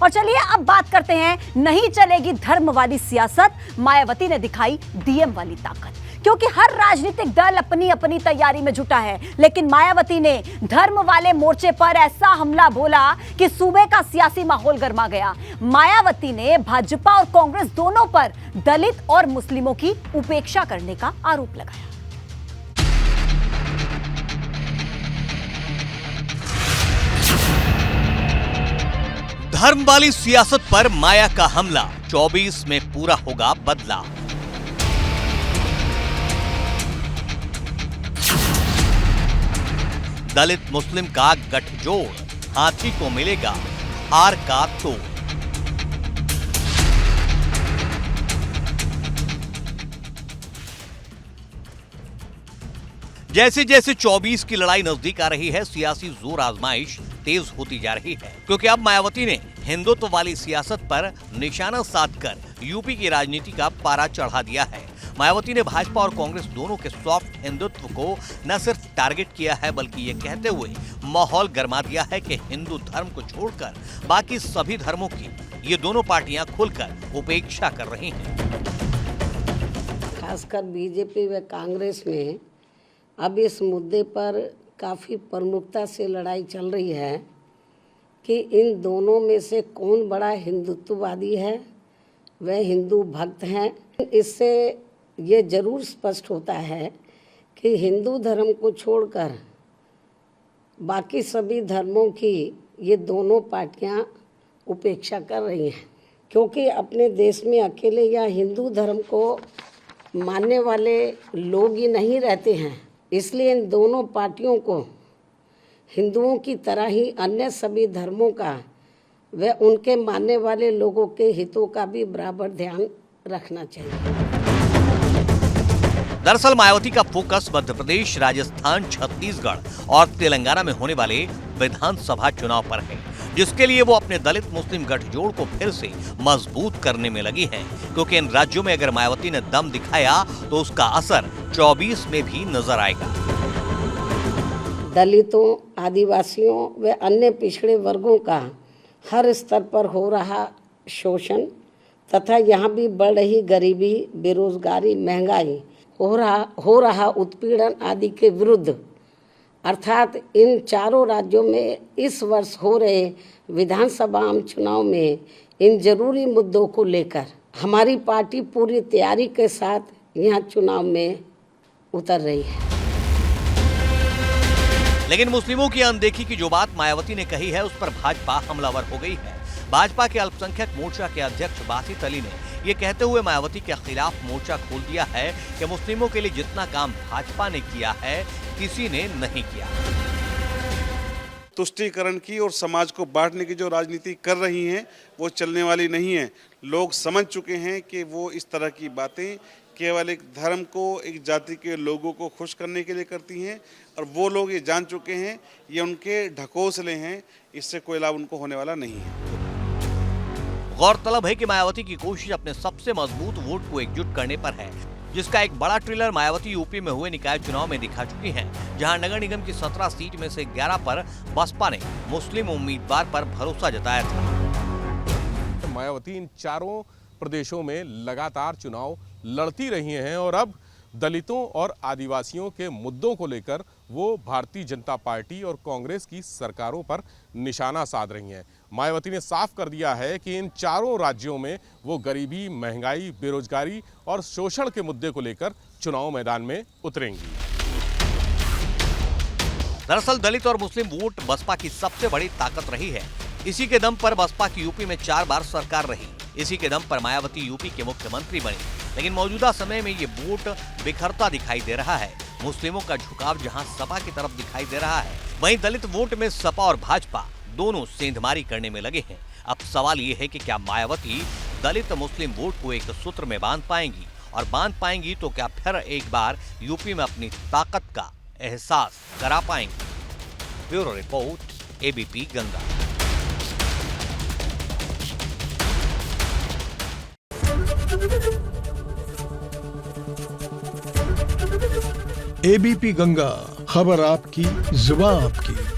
और चलिए अब बात करते हैं, नहीं चलेगी धर्म वाली सियासत, मायावती ने दिखाई डीएम वाली ताकत। क्योंकि हर राजनीतिक दल अपनी अपनी तैयारी में जुटा है, लेकिन मायावती ने धर्म वाले मोर्चे पर ऐसा हमला बोला कि सूबे का सियासी माहौल गर्मा गया। मायावती ने भाजपा और कांग्रेस दोनों पर दलित और मुस्लिमों की उपेक्षा करने का आरोप लगाया। धर्म वाली सियासत पर माया का हमला, 24 में पूरा होगा बदला। दलित मुस्लिम का गठजोड़, हाथी को मिलेगा हार का तोड़। जैसे जैसे 24 की लड़ाई नजदीक आ रही है, सियासी जोर आजमाइश तेज होती जा रही है, क्योंकि अब मायावती ने हिंदुत्व वाली सियासत पर निशाना साधकर यूपी की राजनीति का पारा चढ़ा दिया है। मायावती ने भाजपा और कांग्रेस दोनों के सॉफ्ट हिंदुत्व को न सिर्फ टारगेट किया है, बल्कि ये कहते हुए माहौल गरमा दिया है कि हिंदू धर्म को छोड़कर बाकी सभी धर्मों की ये दोनों पार्टियां खुलकर उपेक्षा कर रही हैं। खासकर बीजेपी व कांग्रेस में अब इस मुद्दे पर काफ़ी प्रमुखता से लड़ाई चल रही है कि इन दोनों में से कौन बड़ा हिंदुत्ववादी है, वह हिंदू भक्त हैं। इससे ये जरूर स्पष्ट होता है कि हिंदू धर्म को छोड़कर बाकी सभी धर्मों की ये दोनों पार्टियां उपेक्षा कर रही हैं, क्योंकि अपने देश में अकेले या हिंदू धर्म को मानने वाले लोग ही नहीं रहते हैं। इसलिए इन दोनों पार्टियों को हिंदुओं की तरह ही अन्य सभी धर्मों का व उनके मानने वाले लोगों के हितों का भी बराबर ध्यान रखना चाहिए। दरअसल मायावती का फोकस मध्य प्रदेश, राजस्थान, छत्तीसगढ़ और तेलंगाना में होने वाले विधानसभा चुनाव पर है, जिसके लिए वो अपने दलित मुस्लिम गठजोड़ को फिर से मजबूत करने में लगी हैं, क्योंकि इन राज्यों में अगर मायावती ने दम दिखाया तो उसका असर 24 में भी नजर आएगा। दलितों, आदिवासियों व अन्य पिछड़े वर्गों का हर स्तर पर हो रहा शोषण तथा यहाँ भी बढ़ रही गरीबी, बेरोजगारी, महंगाई, हो रहा उत्पीड़न आदि के विरुद्ध, अर्थात इन चारों राज्यों में इस वर्ष हो रहे विधानसभा आम चुनाव में इन जरूरी मुद्दों को लेकर हमारी पार्टी पूरी तैयारी के साथ यहाँ चुनाव में उतर रही है। लेकिन मुस्लिमों की अनदेखी की जो बात मायावती ने कही है, उस पर भाजपा हमलावर हो गई है। भाजपा के अल्पसंख्यक मोर्चा के अध्यक्ष बासित अली ने ये कहते हुए मायावती के खिलाफ मोर्चा खोल दिया है कि मुस्लिमों के लिए जितना काम भाजपा ने किया है, किसी ने नहीं किया। तुष्टीकरण की और समाज को बांटने की जो राजनीति कर रही हैं, वो चलने वाली नहीं है। लोग समझ चुके हैं कि वो इस तरह की बातें केवल एक धर्म को, एक जाति के लोगों को खुश करने के लिए करती हैं, और वो लोग ये जान चुके हैं ये उनके ढकोसले हैं, इससे कोई लाभ उनको होने वाला नहीं है। गौरतलब है कि मायावती की कोशिश अपने सबसे मजबूत वोट को एकजुट करने पर है, जिसका एक बड़ा ट्रेलर मायावती यूपी में हुए निकाय चुनाव में दिखा चुकी हैं, जहां नगर निगम की 17 सीट में से 11 पर बसपा ने मुस्लिम उम्मीदवार पर भरोसा जताया था। मायावती इन चारों प्रदेशों में लगातार चुनाव लड़ती रही हैं और अब दलितों और आदिवासियों के मुद्दों को लेकर वो भारतीय जनता पार्टी और कांग्रेस की सरकारों पर निशाना साध रही हैं। मायावती ने साफ कर दिया है कि इन चारों राज्यों में वो गरीबी, महंगाई, बेरोजगारी और शोषण के मुद्दे को लेकर चुनाव मैदान में उतरेंगी। दरअसल दलित और मुस्लिम वोट बसपा की सबसे बड़ी ताकत रही है। इसी के दम पर बसपा की यूपी में 4 बार सरकार रही। इसी के दम पर मायावती यूपी के मुख्यमंत्री बनी। लेकिन मौजूदा समय में ये वोट बिखरता दिखाई दे रहा है। मुस्लिमों का झुकाव जहां सपा की तरफ दिखाई दे रहा है, वहीं दलित वोट में सपा और भाजपा दोनों सेंधमारी करने में लगे हैं। अब सवाल ये है कि क्या मायावती दलित मुस्लिम वोट को एक सूत्र में बांध पाएंगी, और बांध पाएंगी तो क्या फिर एक बार यूपी में अपनी ताकत का एहसास करा पाएंगी। Bureau report, ABP Ganga. ABP Ganga, खबर आपकी, जुबान आपकी।